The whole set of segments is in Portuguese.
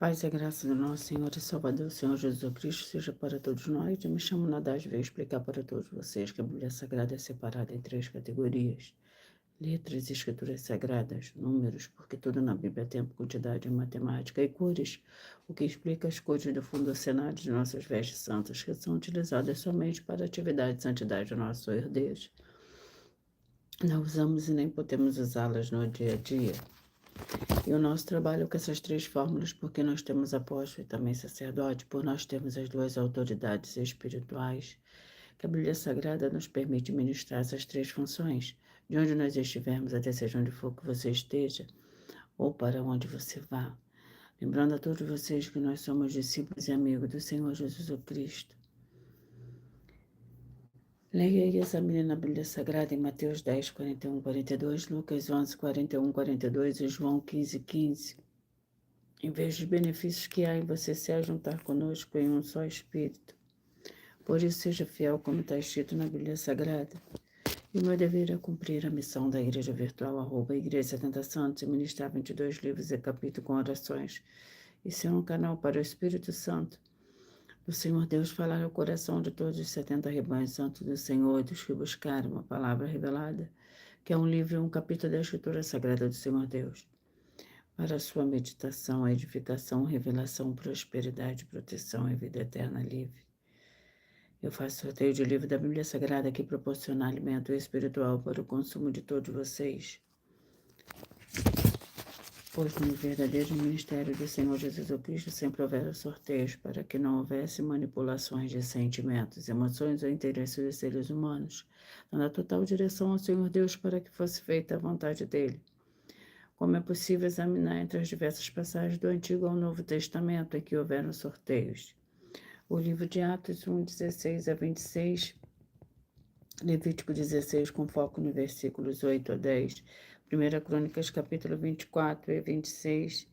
Paz e graça do nosso Senhor e Salvador, Senhor Jesus Cristo, seja para todos nós. Eu me chamo Nadaz, veio explicar para todos vocês que a Bíblia Sagrada é separada em 3 categorias: letras, escrituras sagradas, números, porque tudo na Bíblia é tempo, quantidade, matemática e cores, o que explica as cores do fundo do cenário de nossas vestes santas, que são utilizadas somente para a atividade e santidade do nosso Senhor Deus. Não usamos e nem podemos usá-las no dia a dia. E o nosso trabalho com essas 3 fórmulas, porque nós temos apóstolo e também sacerdote, por nós termos as 2 autoridades espirituais, que a Bíblia Sagrada nos permite ministrar essas 3 funções, de onde nós estivermos, até seja onde for que você esteja, ou para onde você vá. Lembrando a todos vocês que nós somos discípulos e amigos do Senhor Jesus Cristo. Leia e examine na Bíblia Sagrada em Mateus 10, 41, 42, Lucas 11, 41, 42 e João 15, 15. Em vez dos benefícios que há em você se ajuntar conosco em um só Espírito. Por isso, seja fiel como está escrito na Bíblia Sagrada. E o meu dever é cumprir a missão da Igreja Virtual, @Igreja 70 Santos, e ministrar 22 livros e capítulos com orações. E ser um canal para o Espírito Santo do Senhor Deus falar ao coração de todos os 70 rebanhos santos do Senhor e dos que buscarem uma palavra revelada, que é um livro e um capítulo da Escritura Sagrada do Senhor Deus, para a sua meditação, edificação, revelação, prosperidade, proteção e vida eterna livre. Eu faço sorteio de livro da Bíblia Sagrada que proporciona alimento espiritual para o consumo de todos vocês. Pois no verdadeiro ministério do Senhor Jesus Cristo sempre houveram sorteios para que não houvesse manipulações de sentimentos, emoções ou interesses dos seres humanos, dando a total direção ao Senhor Deus para que fosse feita a vontade dele. Como é possível examinar entre as diversas passagens do Antigo ao Novo Testamento em que houveram sorteios? O livro de Atos 1, 16 a 26, Levítico 16, com foco nos versículos 8 a 10, 1 Crônicas, capítulo 24 e 26,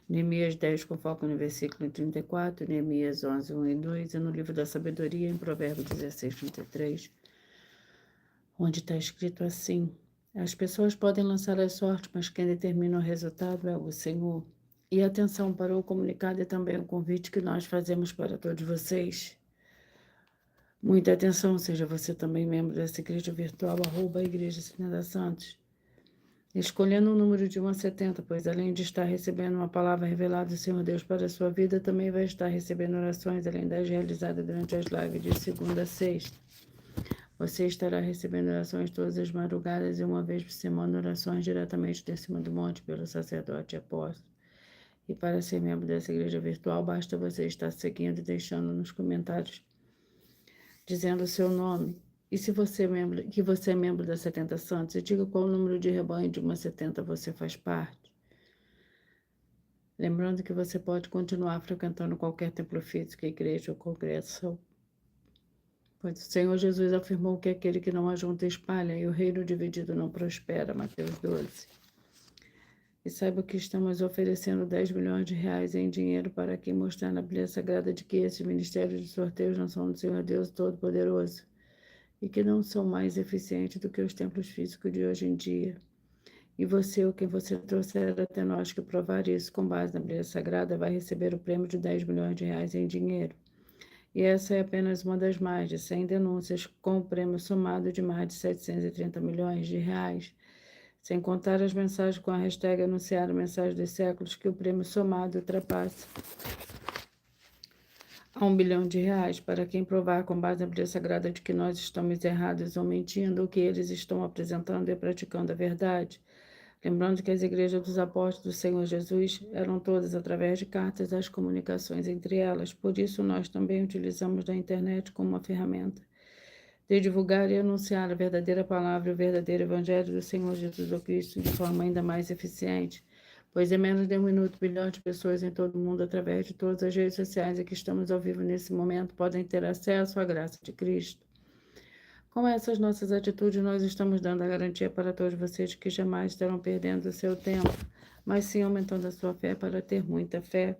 Neemias 10, com foco no versículo 34, Neemias 11, 1 e 2, e no livro da Sabedoria, em Provérbios 16, 33, onde está escrito assim: as pessoas podem lançar as sortes, mas quem determina o resultado é o Senhor. E atenção para o comunicado e também o convite que nós fazemos para todos vocês. Muita atenção, seja você também membro dessa igreja virtual, @Igreja 70 Santos. Escolhendo um número de 1 a 70, pois além de estar recebendo uma palavra revelada do Senhor Deus para a sua vida, também vai estar recebendo orações, além das realizadas durante as lives de segunda a sexta. Você estará recebendo orações todas as madrugadas e uma vez por semana orações diretamente de cima do monte pelo sacerdote e apóstolo. E para ser membro dessa igreja virtual, basta você estar seguindo e deixando nos comentários dizendo o seu nome. E se você é membro da 70 Santos, diga qual número de rebanho de uma 70 você faz parte. Lembrando que você pode continuar frequentando qualquer templo físico, igreja ou congregação, pois o Senhor Jesus afirmou que aquele que não ajunta espalha, e o reino dividido não prospera, Mateus 12. E saiba que estamos oferecendo 10 milhões de reais em dinheiro para quem mostrar na Bíblia Sagrada de que esses ministérios de sorteios não são do Senhor Deus Todo-Poderoso e que não são mais eficientes do que os templos físicos de hoje em dia. E você ou quem você trouxer até nós que provar isso com base na Bíblia Sagrada vai receber o prêmio de 10 milhões de reais em dinheiro. E essa é apenas uma das mais de 100 denúncias com o prêmio somado de mais de 730 milhões de reais, sem contar as mensagens com a hashtag anunciar a mensagem dos séculos, que o prêmio somado ultrapassa a 1 bilhão de reais para quem provar com base na Bíblia Sagrada de que nós estamos errados ou mentindo, ou que eles estão apresentando e praticando a verdade. Lembrando que as igrejas dos apóstolos do Senhor Jesus eram todas através de cartas, as comunicações entre elas. Por isso, nós também utilizamos da internet como uma ferramenta de divulgar e anunciar a verdadeira palavra e o verdadeiro evangelho do Senhor Jesus Cristo de forma ainda mais eficiente, pois em menos de 1 minuto, bilhões de pessoas em todo o mundo, através de todas as redes sociais em que estamos ao vivo nesse momento, podem ter acesso à graça de Cristo. Com essas nossas atitudes, nós estamos dando a garantia para todos vocês que jamais estarão perdendo o seu tempo, mas sim aumentando a sua fé para ter muita fé.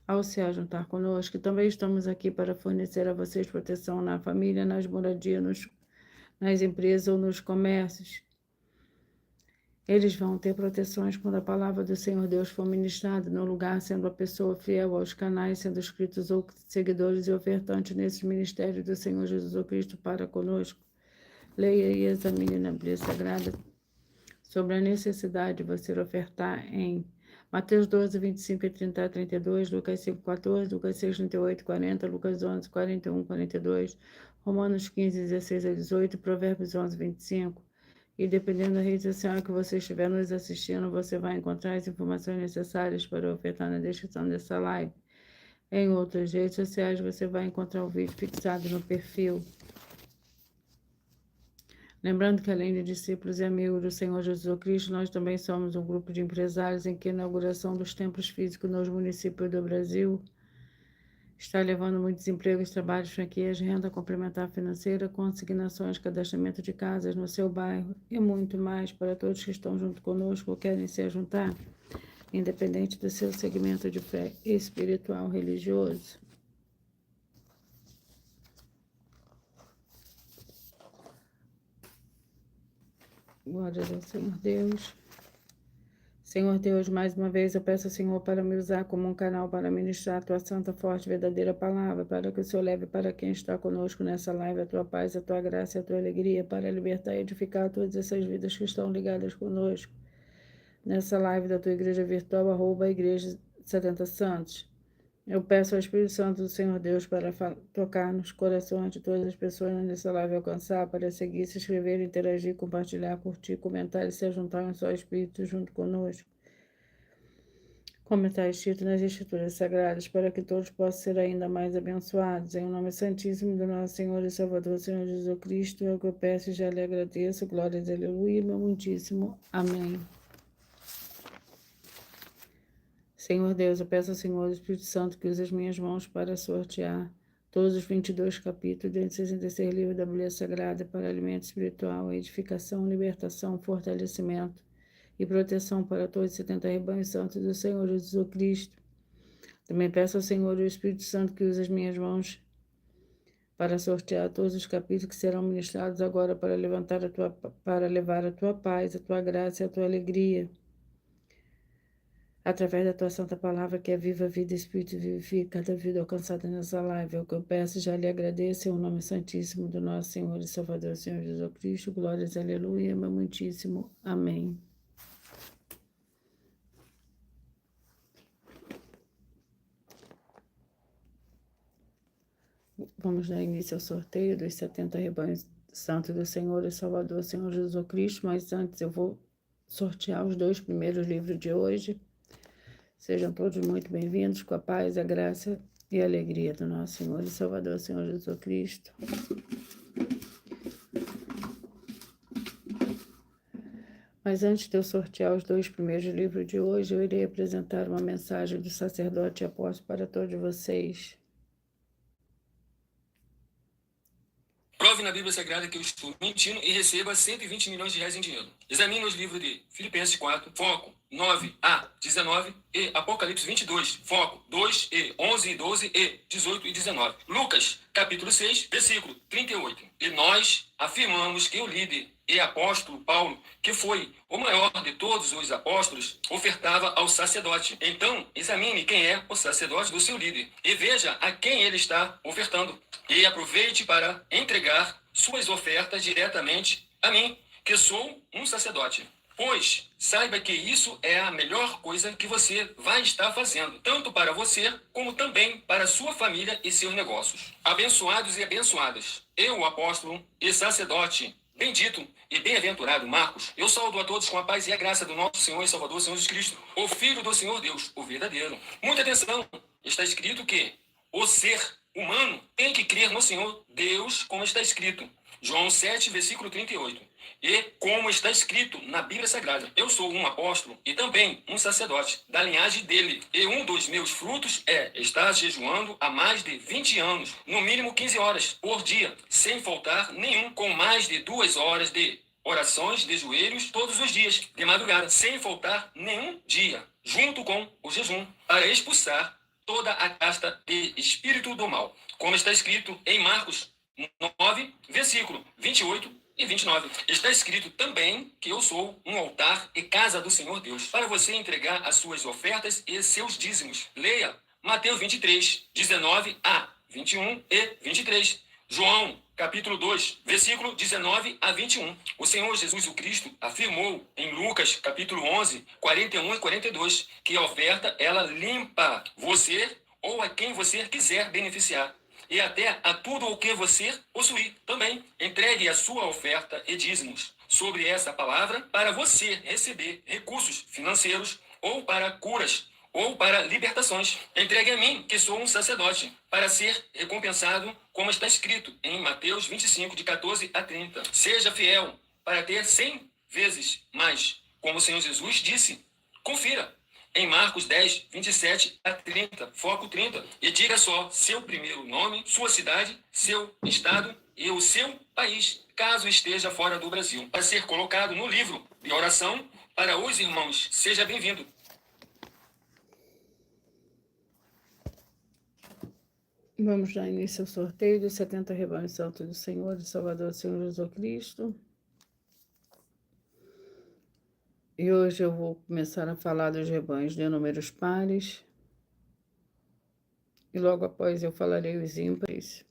Ao se ajuntar conosco, também estamos aqui para fornecer a vocês proteção na família, nas moradias, nas empresas ou nos comércios. Eles vão ter proteções quando a palavra do Senhor Deus for ministrada no lugar, sendo a pessoa fiel aos canais, sendo inscritos ou seguidores e ofertantes nesses ministérios do Senhor Jesus Cristo para conosco. Leia e examine na Bíblia Sagrada sobre a necessidade de você ofertar em Mateus 12, 25 e 30 a 32, Lucas 5, 14, Lucas 6, 38 e 40, Lucas 11, 41 e 42, Romanos 15, 16 a 18, Provérbios 11, 25. E dependendo da rede social que você estiver nos assistindo, você vai encontrar as informações necessárias para ofertar na descrição dessa live. Em outras redes sociais, você vai encontrar o vídeo fixado no perfil. Lembrando que, além de discípulos e amigos do Senhor Jesus Cristo, nós também somos um grupo de empresários em que a inauguração dos templos físicos nos municípios do Brasil está levando muitos empregos, trabalhos, franquias, renda complementar financeira, consignações, cadastramento de casas no seu bairro e muito mais para todos que estão junto conosco ou querem se juntar, independente do seu segmento de fé espiritual religioso. Glórias ao Senhor Deus. Senhor Deus, mais uma vez eu peço ao Senhor para me usar como um canal para ministrar a tua santa, forte, verdadeira palavra, para que o Senhor leve para quem está conosco nessa live a tua paz, a tua graça e a tua alegria, para libertar e edificar todas essas vidas que estão ligadas conosco. Nessa live da tua igreja virtual, @igreja 70 Santos. Eu peço ao Espírito Santo do Senhor Deus para tocar nos corações de todas as pessoas nessa live alcançar, para seguir, se inscrever, interagir, compartilhar, curtir, comentar e se juntar em só Espírito junto conosco. Como está escrito nas Escrituras Sagradas, para que todos possam ser ainda mais abençoados. Em nome santíssimo do nosso Senhor e Salvador, Senhor Jesus Cristo, é o que eu peço e já lhe agradeço. Glórias, aleluia, meu muitíssimo amém. Senhor Deus, eu peço ao Senhor Espírito Santo que use as minhas mãos para sortear todos os 22 capítulos de 66 livros da Bíblia Sagrada para alimento espiritual, edificação, libertação, fortalecimento e proteção para todos os 70 rebanhos santos do Senhor Jesus Cristo. Também peço ao Senhor o Espírito Santo que use as minhas mãos para sortear todos os capítulos que serão ministrados agora para levar a tua paz, a tua graça e a tua alegria. Através da tua santa palavra, que é viva, vida, espírito, vivifica cada vida alcançada nessa live. É o que eu peço e já lhe agradeço em nome santíssimo do nosso Senhor e Salvador, Senhor Jesus Cristo. Glórias, aleluia, meu muitíssimo amém. Vamos dar início ao sorteio dos 70 rebanhos santos do Senhor e Salvador, Senhor Jesus Cristo. Mas antes eu vou sortear os 2 primeiros livros de hoje. Sejam todos muito bem-vindos com a paz, a graça e a alegria do nosso Senhor e Salvador, Senhor Jesus Cristo. Mas antes de eu sortear os 2 primeiros livros de hoje, eu irei apresentar uma mensagem do sacerdote e apóstolo para todos vocês. Prove na Bíblia Sagrada que eu estou mentindo e receba 120 milhões de reais em dinheiro. Examine os livros de Filipenses 4, foco 9 a 19 e Apocalipse 22, foco 2 e 11 e 12 e 18 e 19. Lucas, capítulo 6, versículo 38. E nós afirmamos que o líder e apóstolo Paulo, que foi o maior de todos os apóstolos, ofertava ao sacerdote. Então, examine quem é o sacerdote do seu líder e veja a quem ele está ofertando. E aproveite para entregar suas ofertas diretamente a mim, que sou um sacerdote. Pois saiba que isso é a melhor coisa que você vai estar fazendo, tanto para você, como também para sua família e seus negócios. Abençoados e abençoadas, eu, apóstolo e sacerdote, bendito e bem-aventurado Marcos, eu saúdo a todos com a paz e a graça do nosso Senhor e Salvador, Senhor Jesus Cristo, o Filho do Senhor Deus, o verdadeiro. Muita atenção, está escrito que o ser humano tem que crer no Senhor Deus, como está escrito. João 7, versículo 38. E como está escrito na Bíblia Sagrada, eu sou um apóstolo e também um sacerdote da linhagem dele. E um dos meus frutos é estar jejuando há mais de 20 anos, no mínimo 15 horas por dia, sem faltar nenhum, com mais de 2 horas de orações de joelhos todos os dias, de madrugada, sem faltar nenhum dia, junto com o jejum, para expulsar toda a casta de espírito do mal, como está escrito em Marcos 9, versículo 28 e 29. Está escrito também que eu sou um altar e casa do Senhor Deus, para você entregar as suas ofertas e seus dízimos. Leia Mateus 23, 19 a 21 e 23. João, capítulo 2, versículo 19 a 21. O Senhor Jesus o Cristo afirmou em Lucas, capítulo 11, 41 e 42, que a oferta, ela limpa você ou a quem você quiser beneficiar, e até a tudo o que você possuir também. Entregue a sua oferta e dízimos sobre essa palavra para você receber recursos financeiros ou para curas ou para libertações. Entregue a mim, que sou um sacerdote, para ser recompensado, como está escrito em Mateus 25, de 14 a 30. Seja fiel para ter 100 vezes mais, como o Senhor Jesus disse. Confira em Marcos 10, 27 a 30, foco 30, e diga só seu primeiro nome, sua cidade, seu estado e o seu país, caso esteja fora do Brasil, para ser colocado no livro de oração para os irmãos. Seja bem-vindo. Vamos dar início ao sorteio dos 70 rebanhos santos do Senhor e Salvador, Senhor Jesus Cristo. E hoje eu vou começar a falar dos rebanhos de números pares. E logo após eu falarei os ímpares.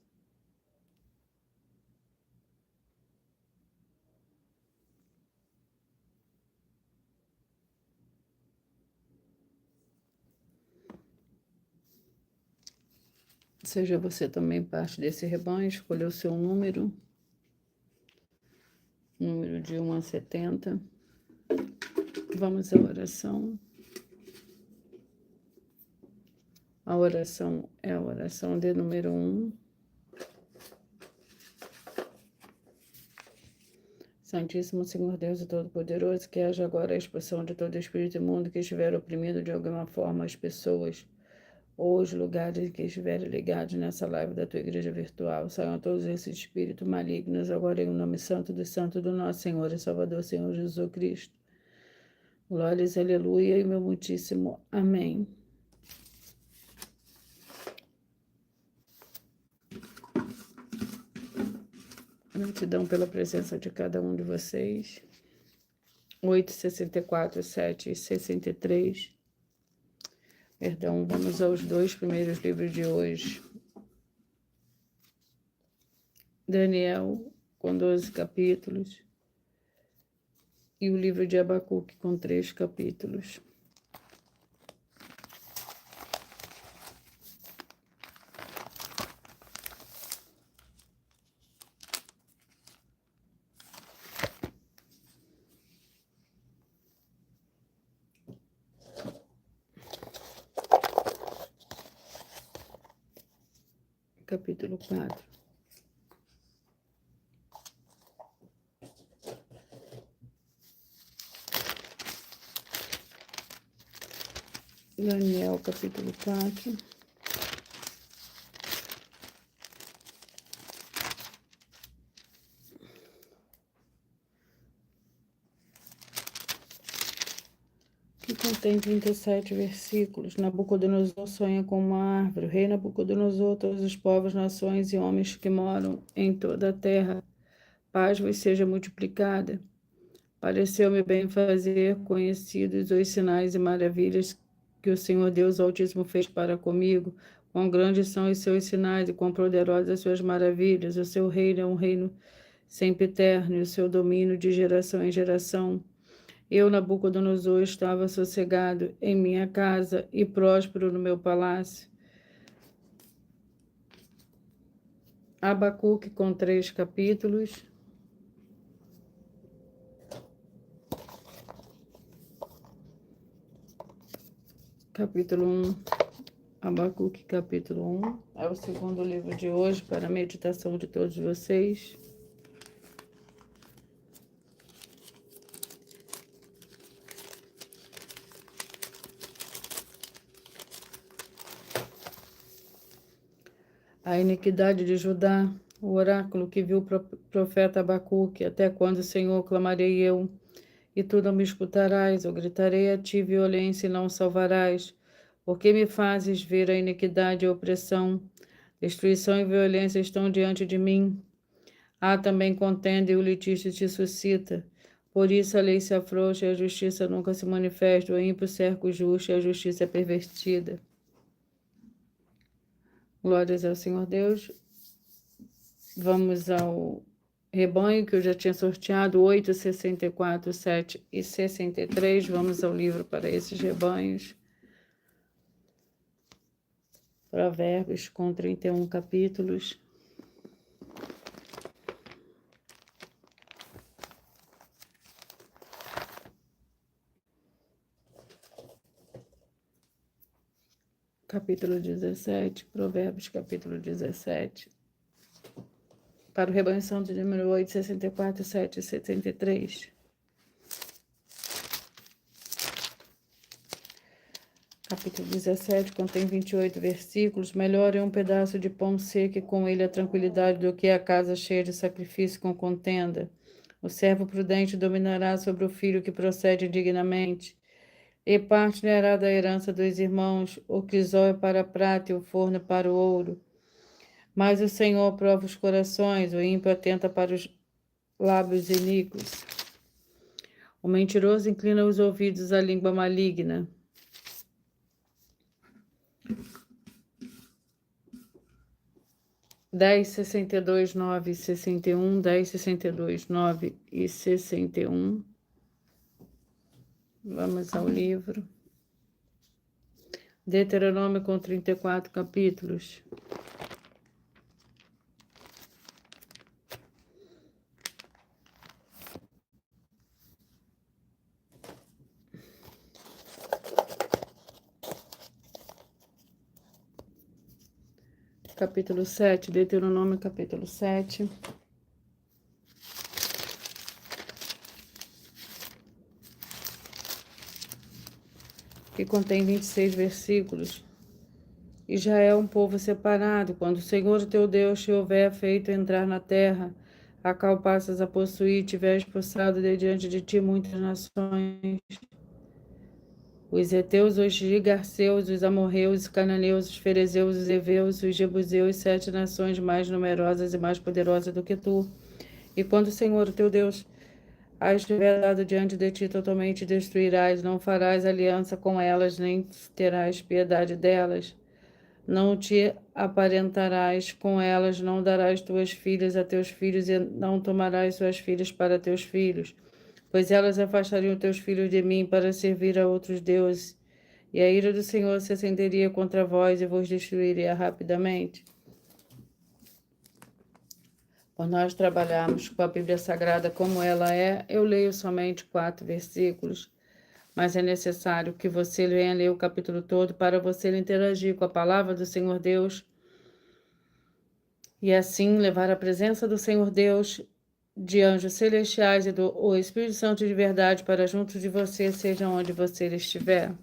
Seja você também parte desse rebanho, escolha o seu número de 1 a 70. Vamos à oração. A oração é a oração de número 1. Santíssimo Senhor Deus e Todo-Poderoso, que haja agora a expulsão de todo espírito imundo que estiver oprimindo de alguma forma as pessoas ou os lugares que estiverem ligados nessa live da tua igreja virtual. Saiam todos esses espíritos malignos agora em nome santo do nosso Senhor e Salvador, Senhor Jesus Cristo. Glórias, aleluia e meu muitíssimo amém. Gratidão pela presença de cada um de vocês. 8, 64, 7 e 63. Perdão, vamos aos 2 primeiros livros de hoje. Daniel, com 12 capítulos. E o livro de Abacuque, com 3 capítulos. Capítulo 4. Daniel, capítulo 4. Que contém 37 versículos. Nabucodonosor sonha com uma árvore. O rei Nabucodonosor, todos os povos, nações e homens que moram em toda a terra, paz vos seja multiplicada. Pareceu-me bem fazer conhecidos os sinais e maravilhas que o Senhor Deus Altíssimo fez para comigo. Quão grandes são os seus sinais e quão poderosas as suas maravilhas. O seu reino é um reino sempre eterno e o seu domínio de geração em geração. Eu, Nabucodonosor, estava sossegado em minha casa e próspero no meu palácio. Abacuque, com 3 capítulos. Capítulo 1. Abacuque, capítulo 1. É o segundo livro de hoje para a meditação de todos vocês. A iniquidade de Judá, o oráculo que viu o profeta Abacuque, até quando, Senhor, clamarei eu, e tu não me escutarás, eu gritarei a ti violência e não salvarás, porque me fazes ver a iniquidade e a opressão, destruição e violência estão diante de mim. Há também contenda e o litígio se suscita. Por isso a lei se afrouxa e a justiça nunca se manifesta. O ímpio cerca o justo e a justiça é pervertida. Glórias ao Senhor Deus. Vamos ao rebanho que eu já tinha sorteado, 8, 64, 7 e 63. Vamos ao livro para esses rebanhos. Provérbios com 31 capítulos. Capítulo 17, Provérbios, capítulo 17. Para o rebanho santo de número 8, 64, 7 e 73. Capítulo 17 contém 28 versículos. Melhor é um pedaço de pão seco e com ele a tranquilidade do que a casa cheia de sacrifício com contenda. O servo prudente dominará sobre o filho que procede indignamente. E partilhará da herança dos irmãos, o crisol é para a prata e o forno para o ouro. Mas o Senhor prova os corações, o ímpio atenta para os lábios iníquos. O mentiroso inclina os ouvidos à língua maligna. Dez, 62, 9 e 61, 10, 62, 9 e 61. Vamos ao livro. Deuteronômio com 34 capítulos. Capítulo 7, Deuteronômio capítulo 7. Que contém 26 versículos. Israel é um povo separado. Quando o Senhor teu Deus te houver feito entrar na terra, a qual passas a possuir, tiver expulsado de diante de ti muitas nações, os heteus, os gigarceus, os amorreus, os cananeus, os ferezeus, os heveus, os jebuseus, 7 nações mais numerosas e mais poderosas do que tu. E quando o Senhor teu Deus as tiver dado diante de ti, totalmente destruirás, não farás aliança com elas, nem terás piedade delas. Não te aparentarás com elas, não darás tuas filhas a teus filhos, e não tomarás suas filhas para teus filhos, pois elas afastariam teus filhos de mim para servir a outros deuses, e a ira do Senhor se acenderia contra vós e vos destruiria rapidamente. Por nós trabalharmos com a Bíblia Sagrada como ela é, eu leio somente 4 versículos, mas é necessário que você venha ler o capítulo todo para você interagir com a palavra do Senhor Deus e assim levar a presença do Senhor Deus, de anjos celestiais e do Espírito Santo de verdade para junto de você, seja onde você estiver.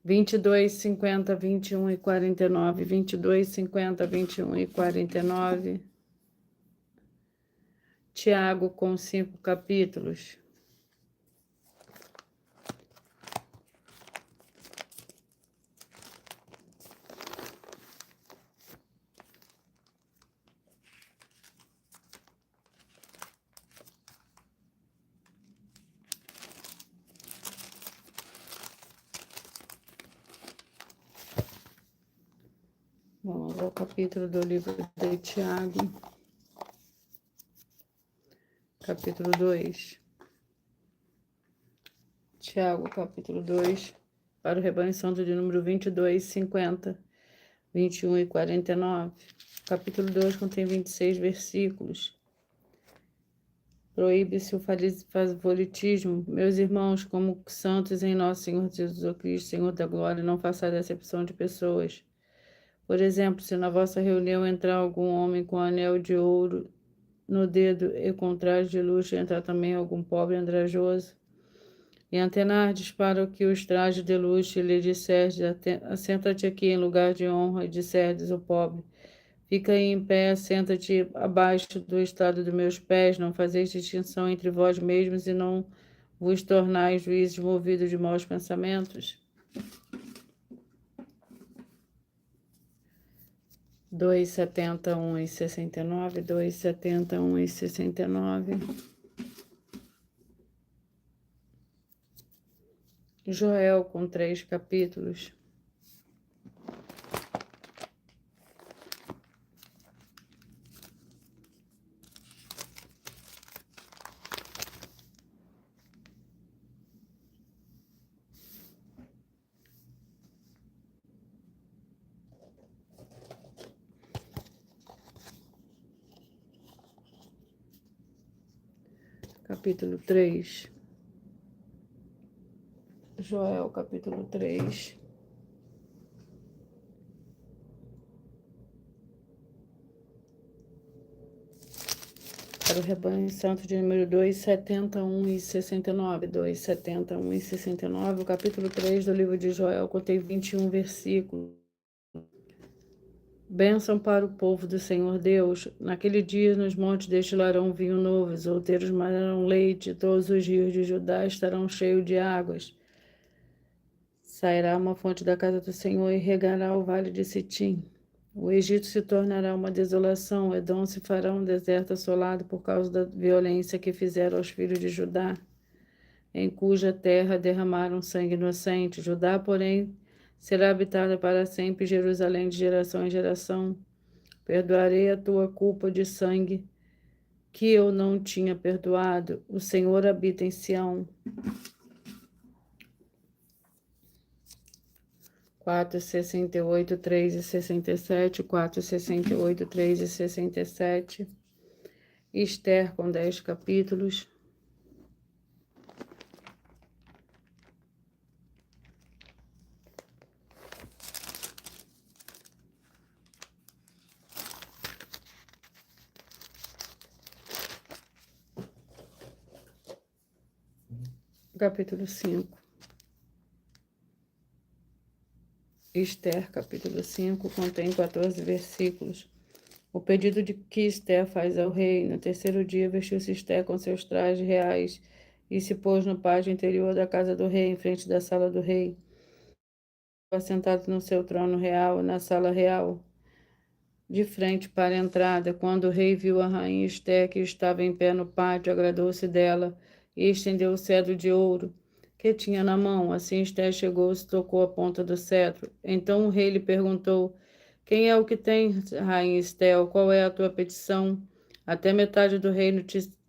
22, 50, 21 e 49. 22, 50, 21 e 49. Tiago com 5 capítulos. Vamos ao capítulo do livro de Tiago. Capítulo 2. Tiago, capítulo 2, para o rebanho santo de número 22, 50, 21 e 49. Capítulo 2 contém 26 versículos. Proíbe-se o favoritismo. Meus irmãos, como santos em nosso Senhor Jesus Cristo, Senhor da glória, não façais acepção de pessoas. Por exemplo, se na vossa reunião entrar algum homem com anel de ouro no dedo e com traje de luxo, entrar também algum pobre andrajoso, e antenardes para o que os trajes de luxo lhe disserdes, assenta-te aqui em lugar de honra, e disserdes o pobre, fica aí em pé, assenta-te abaixo do estado dos meus pés, não fazeis distinção entre vós mesmos e não vos tornais juízes movidos de maus pensamentos. 271 e 69, 271 e 69. Joel com 3 capítulos. Capítulo 3. Joel, capítulo 3. Para o rebanho santo de número 271 e 69. 271 e 69. O capítulo 3 do livro de Joel contém 21 versículos. Bênção para o povo do Senhor Deus. Naquele dia, nos montes destilarão vinho novo, os outeiros manarão leite, todos os rios de Judá estarão cheios de águas. Sairá uma fonte da casa do Senhor e regará o vale de Sitim. O Egito se tornará uma desolação, Edom se fará um deserto assolado por causa da violência que fizeram aos filhos de Judá, em cuja terra derramaram sangue inocente. Judá, porém, será habitada para sempre, Jerusalém de geração em geração. Perdoarei a tua culpa de sangue que eu não tinha perdoado. O Senhor habita em Sião. 4:68, 3:67, 4:68, 3:67. Esther com 10 capítulos. Capítulo 5. Esther, capítulo 5, contém 14 versículos. O pedido de que Esther faz ao rei. No terceiro dia, vestiu-se Esther com seus trajes reais e se pôs no pátio interior da casa do rei, em frente da sala do rei. Assentado no seu trono real, na sala real, de frente para a entrada. Quando o rei viu a rainha Esther, que estava em pé no pátio, agradou-se dela e estendeu o cetro de ouro que tinha na mão. Assim Esther chegou-se e tocou a ponta do cetro. Então o rei lhe perguntou: quem é o que tem, rainha Esther? Qual é a tua petição? Até metade do reino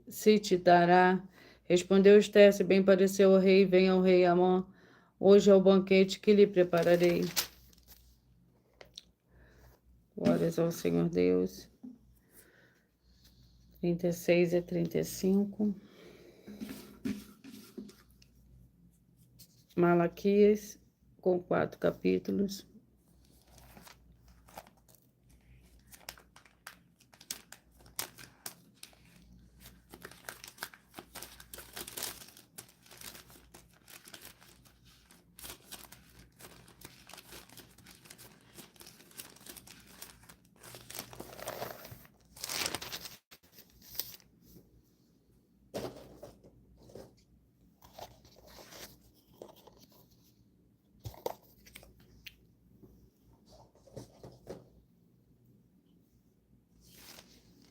se te dará. Respondeu Esther: se bem pareceu ao rei, venha ao rei Amon. Hoje é o banquete que lhe prepararei. Glórias ao Senhor Deus. 36 e 35. Malaquias, com 4 capítulos.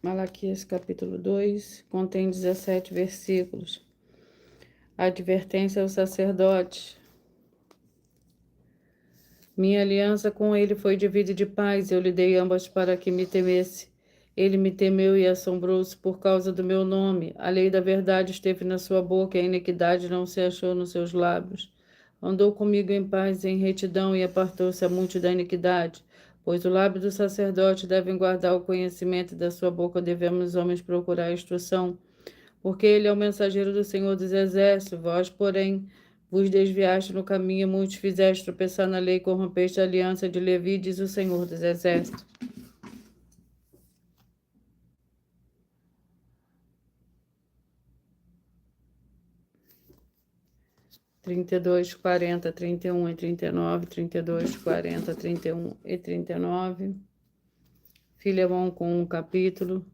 Malaquias capítulo 2, contém 17 versículos. Advertência ao sacerdote. Minha aliança com ele foi de vida e de paz, eu lhe dei ambas para que me temesse. Ele me temeu e assombrou-se por causa do meu nome. A lei da verdade esteve na sua boca, e a iniquidade não se achou nos seus lábios. Andou comigo em paz e em retidão, e apartou-se a multidão da iniquidade. Pois o lábio do sacerdote devem guardar o conhecimento, e da sua boca devemos homens procurar a instrução. Porque ele é o mensageiro do Senhor dos Exércitos, vós, porém, vos desviaste no caminho, muitos fizeste tropeçar na lei, corrompeste a aliança de Levi, diz o Senhor dos Exércitos. Trinta e dois, 40, 31 e 39, 32, 40, 31 e 39. Filemão com 1 capítulo.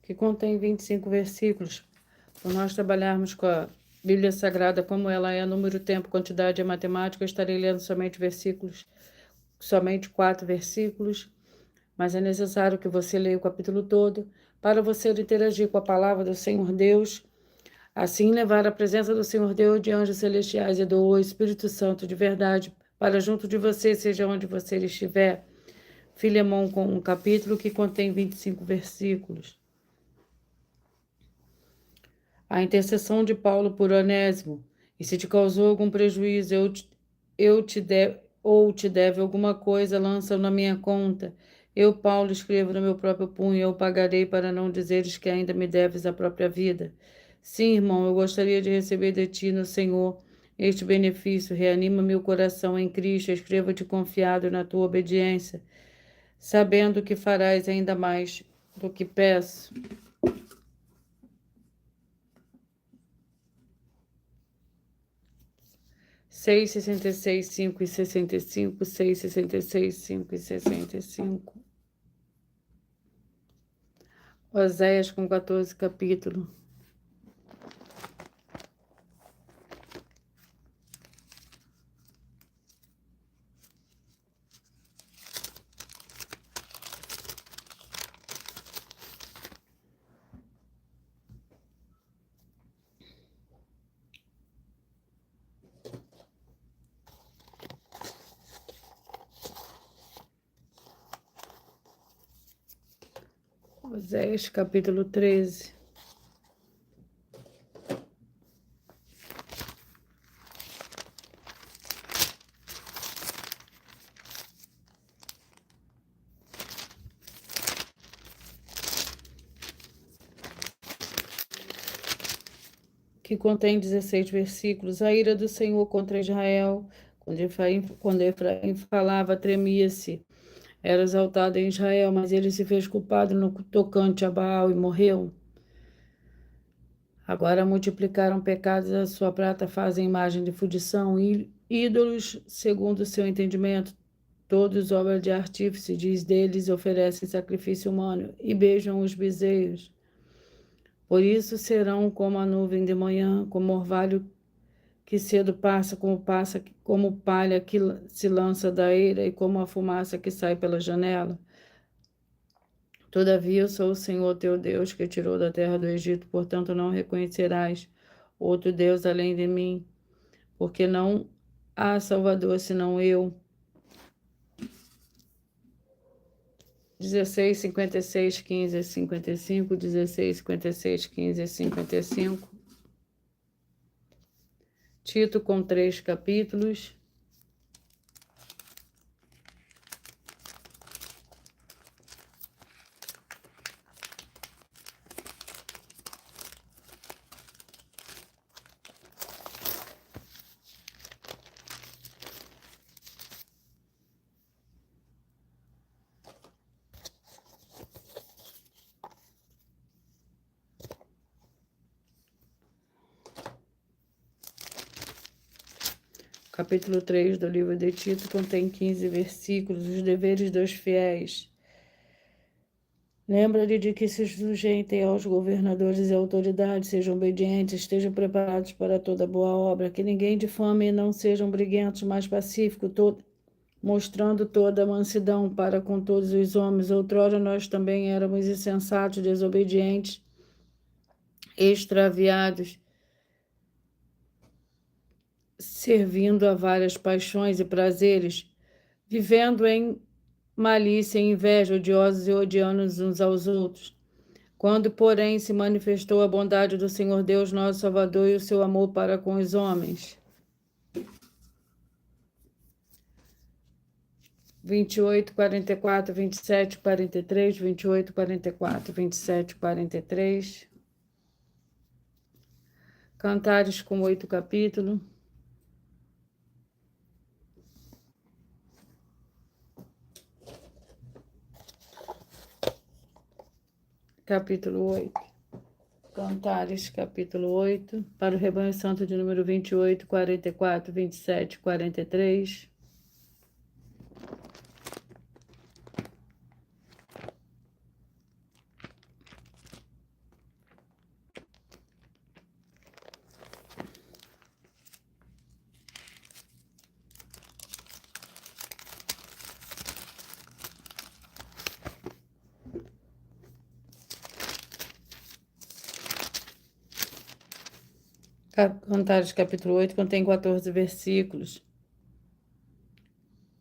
que contém 25 versículos. Por nós trabalharmos com a Bíblia Sagrada como ela é, número, tempo, quantidade e matemática, eu estarei lendo somente 4 versículos, mas é necessário que você leia o capítulo todo para você interagir com a palavra do Senhor Deus, assim levar a presença do Senhor Deus de anjos celestiais e do Espírito Santo de verdade para junto de você, seja onde você estiver. Filemão, com um capítulo que contém 25 versículos. A intercessão de Paulo por Onésimo. E se te causou algum prejuízo, te deve alguma coisa, lança-o na minha conta. Eu, Paulo, escrevo no meu próprio punho, eu pagarei, para não dizeres que ainda me deves a própria vida. Sim, irmão, eu gostaria de receber de ti no Senhor este benefício. Reanima meu coração em Cristo, escreva-te confiado na tua obediência, sabendo que farás ainda mais do que peço. 6,66, 5,65, 6,66, 5,65. Oséias com 14 capítulo. Oséias capítulo 13. Que contém 16 versículos. A ira do Senhor contra Israel. Quando Efraim falava, tremia-se. Era exaltado em Israel, mas ele se fez culpado no tocante a Baal e morreu. Agora multiplicaram pecados, a sua prata fazem imagem de fundição, ídolos segundo o seu entendimento, todos obra de artífice, diz deles, oferecem sacrifício humano e beijam os bezerros. Por isso serão como a nuvem de manhã, como orvalho que cedo passa, como palha que se lança da eira e como a fumaça que sai pela janela. Todavia eu sou o Senhor teu Deus, que tirou da terra do Egito, portanto não reconhecerás outro Deus além de mim, porque não há Salvador senão eu. 16, 56, 15, 55, 16, 56, 15, 55. Tito com 3 capítulos. Capítulo 3 do livro de Tito contém 15 versículos, os deveres dos fiéis. Lembra-lhe de que se sujeitem aos governadores e autoridades, sejam obedientes, estejam preparados para toda boa obra, que ninguém difame e não sejam briguentos, mas pacíficos, mostrando toda a mansidão para com todos os homens. Outrora nós também éramos insensatos, desobedientes, extraviados, servindo a várias paixões e prazeres, vivendo em malícia e inveja, odiosos e odiando uns aos outros. Quando, porém, se manifestou a bondade do Senhor Deus, nosso Salvador, e o seu amor para com os homens. 28, 44, 27, 43, 28, 44, 27, 43. Cantares com 8 capítulos. Capítulo 8. Cantares, capítulo 8. Para o rebanho santo de número 28, 44, 27, 43. Cantares capítulo 8 contém 14 versículos.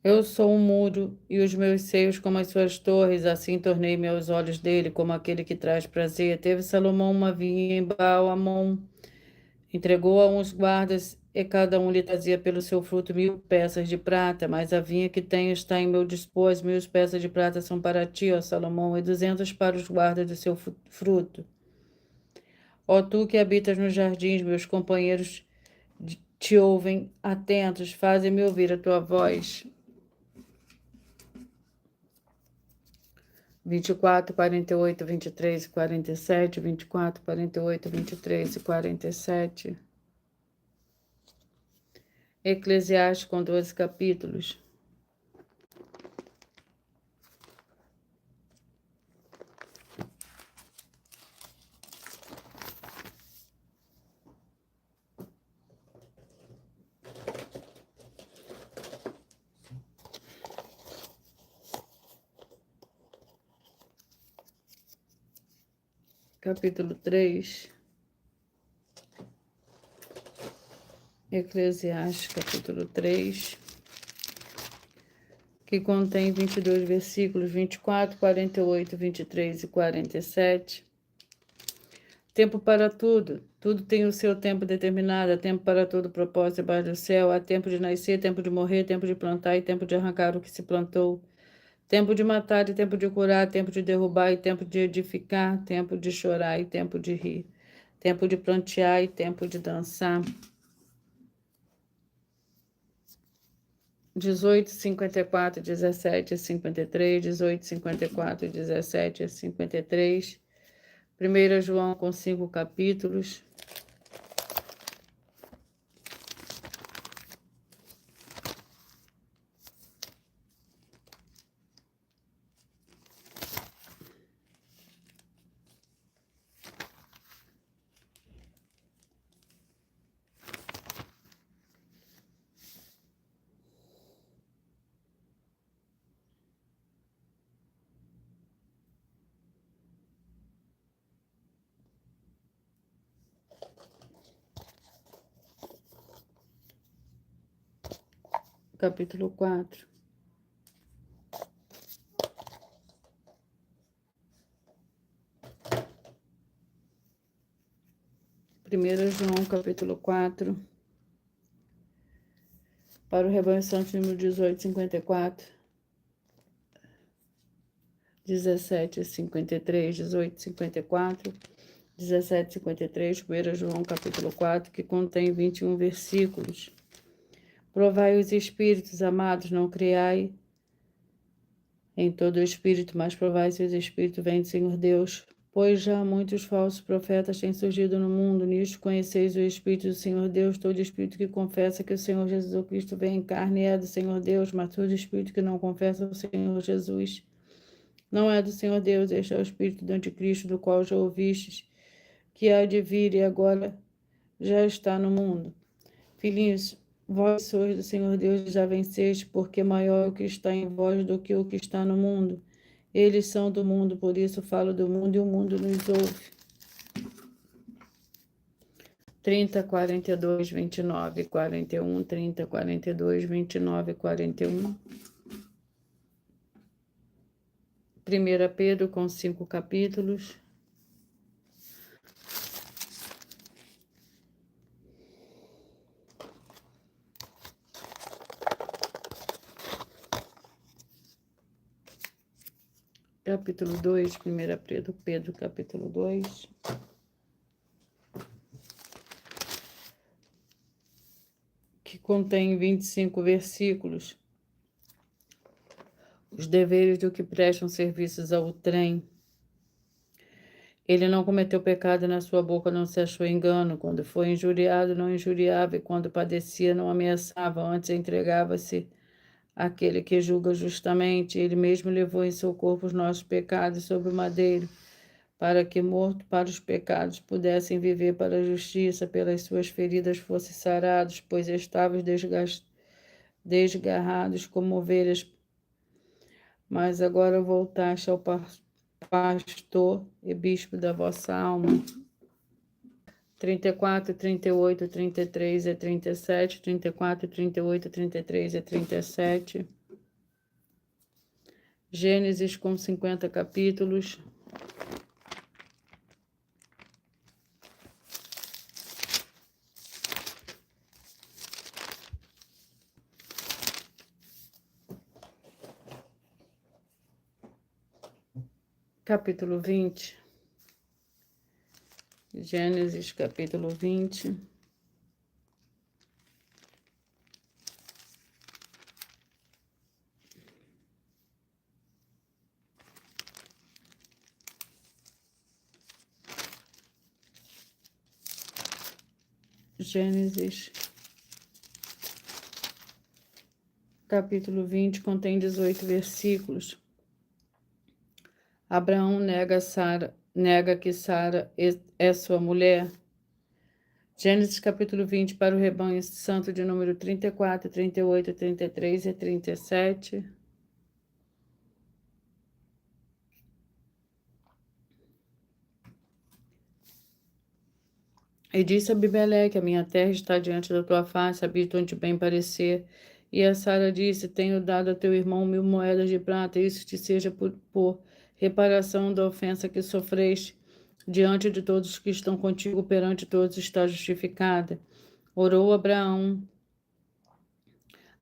Eu sou um muro e os meus seios como as suas torres, assim tornei meus olhos dele como aquele que traz prazer. Teve Salomão uma vinha em Baal-Hamon, entregou a uns guardas e cada um lhe trazia pelo seu fruto 1000 peças de prata, mas a vinha que tenho está em meu dispor, 1000 peças de prata são para ti, ó Salomão, e 200 para os guardas do seu fruto. Ó tu que habitas nos jardins, meus companheiros te ouvem atentos, fazem-me ouvir a tua voz. 24, 48, 23 e 47, 24, 48, 23 e 47. Eclesiastes com 12 capítulos. Capítulo 3. Eclesiastes, capítulo 3, que contém 22 versículos, 24, 48, 23 e 47. Tempo para tudo. Tudo tem o seu tempo determinado. Há tempo para todo propósito debaixo do céu. Há tempo de nascer, tempo de morrer, tempo de plantar e tempo de arrancar o que se plantou. Tempo de matar e tempo de curar, tempo de derrubar e tempo de edificar, tempo de chorar e tempo de rir, tempo de plantear e tempo de dançar. 18, 54, 17 e 53, 18, 54, 17 e 53. 1 João com 5 capítulos. Capítulo 4. Primeiro João, capítulo 4. Para o Rebanho Santo, número 18, 54. 17, 53, 18, 54. 17, 53. 1 João, capítulo 4, que contém 21 versículos. Provai os espíritos, amados, não criai em todo o espírito, mas provai se os espíritos vêm do Senhor Deus. Pois já muitos falsos profetas têm surgido no mundo. Nisto conheceis o Espírito do Senhor Deus. Todo espírito que confessa que o Senhor Jesus Cristo vem em carne é do Senhor Deus, mas todo espírito que não confessa o Senhor Jesus não é do Senhor Deus. Este é o espírito do anticristo, do qual já ouvistes, que há de vir e agora já está no mundo. Filhinhos, vós sois do Senhor Deus e já venceste, porque maior é o que está em vós do que o que está no mundo. Eles são do mundo, por isso falo do mundo e o mundo nos ouve. 30, 42, 29, 41, 30, 42, 29, 41. 1 Pedro com 5 capítulos. Capítulo 2, 1 Pedro, capítulo 2. Que contém 25 versículos. Os deveres do que prestam serviços ao trem. Ele não cometeu pecado, na sua boca não se achou engano. Quando foi injuriado, não injuriava, e quando padecia, não ameaçava, antes entregava-se àquele que julga justamente. Ele mesmo levou em seu corpo os nossos pecados sobre o madeiro, para que, morto para os pecados, pudessem viver para a justiça. Pelas suas feridas fossem sarados, pois estavas desgarrados como ovelhas, mas agora voltaste ao pastor e bispo da vossa alma. 34, 38, 33 e 37, 34, 38, 33 e 37. Gênesis com 50 capítulos. Capítulo 20. Gênesis, capítulo 20. Gênesis, capítulo 20, contém 18 versículos. Abraão nega que Sara é sua mulher. Gênesis capítulo 20 para o rebanho santo de número 34, 38, 33 e 37. E disse a Abimeleque: a minha terra está diante da tua face, habito onde bem parecer. E a Sara disse: tenho dado a teu irmão 1000 moedas de prata, isso te seja por reparação da ofensa que sofreste diante de todos os que estão contigo, perante todos está justificada. Orou Abraão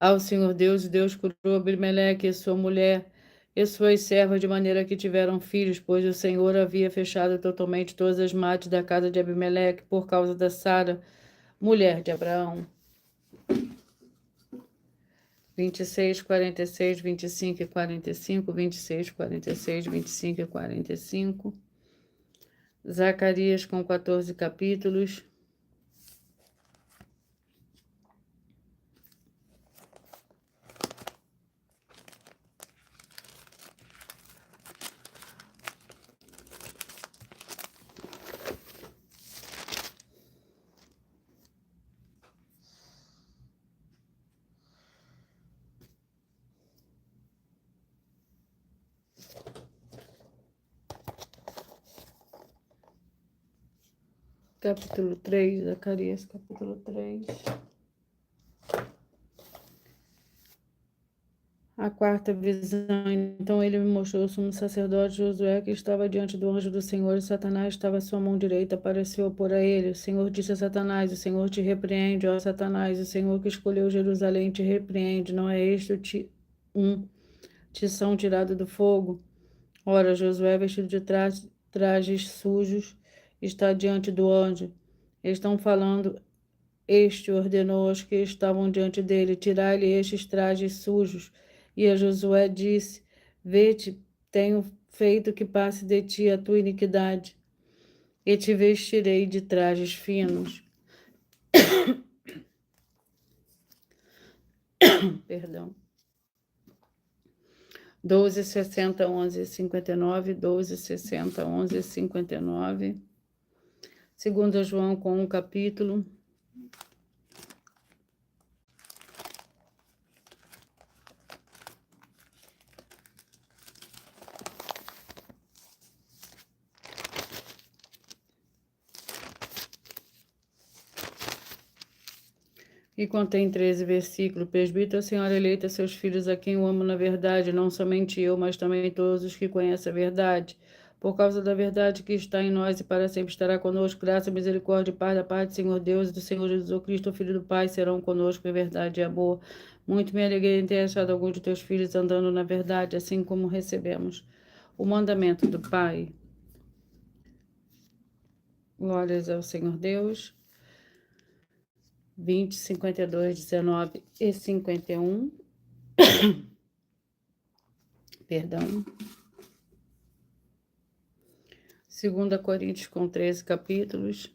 ao Senhor Deus, e Deus curou Abimeleque e sua mulher e suas servas, de maneira que tiveram filhos, pois o Senhor havia fechado totalmente todas as mates da casa de Abimeleque por causa da Sara, mulher de Abraão. 26, 46, 25 e 45, 26, 46, 25 e 45. Zacarias com 14 capítulos. Capítulo 3, Zacarias, capítulo 3. A quarta visão, então ele me mostrou o sumo sacerdote Josué, que estava diante do anjo do Senhor, e Satanás estava à sua mão direita para se opor a ele. O Senhor disse a Satanás: o Senhor te repreende, ó Satanás, o Senhor que escolheu Jerusalém te repreende, não é este um tição tirado do fogo? Ora, Josué, vestido de trajes sujos, está diante do anjo. Estão falando, este ordenou aos que estavam diante dele: tirai-lhe estes trajes sujos. E a Josué disse: vê-te, tenho feito que passe de ti a tua iniquidade, e te vestirei de trajes finos. Perdão. 12, 60, 11, 59, 12, 60, 11, 59. 2 João com um capítulo. E contém 13 versículos. Presbítero, a senhora eleita seus filhos, a quem eu amo na verdade, não somente eu, mas também todos os que conhecem a verdade. Por causa da verdade que está em nós e para sempre estará conosco, graça, misericórdia e paz da parte do Senhor Deus e do Senhor Jesus Cristo, o Filho do Pai, serão conosco em verdade e amor. Muito me alegrei em ter achado alguns de teus filhos andando na verdade, assim como recebemos o mandamento do Pai. Glórias ao Senhor Deus. 20, 52, 19 e 51. Perdão. 2 Coríntios com 13 capítulos.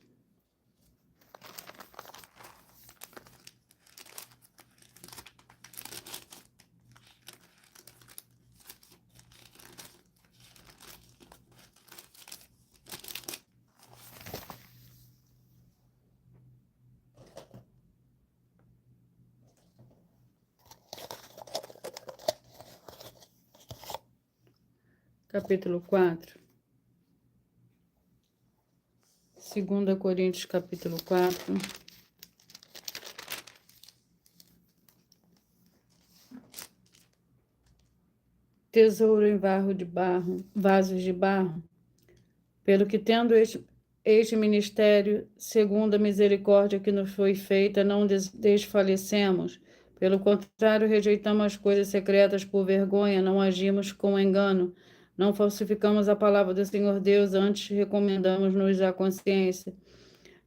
Capítulo 4. 2 Coríntios, capítulo 4. Tesouro em vasos de barro, pelo que tendo este ministério, segundo a misericórdia que nos foi feita, não desfalecemos. Pelo contrário, rejeitamos as coisas secretas por vergonha, não agimos com engano, não falsificamos a palavra do Senhor Deus, antes recomendamos-nos à consciência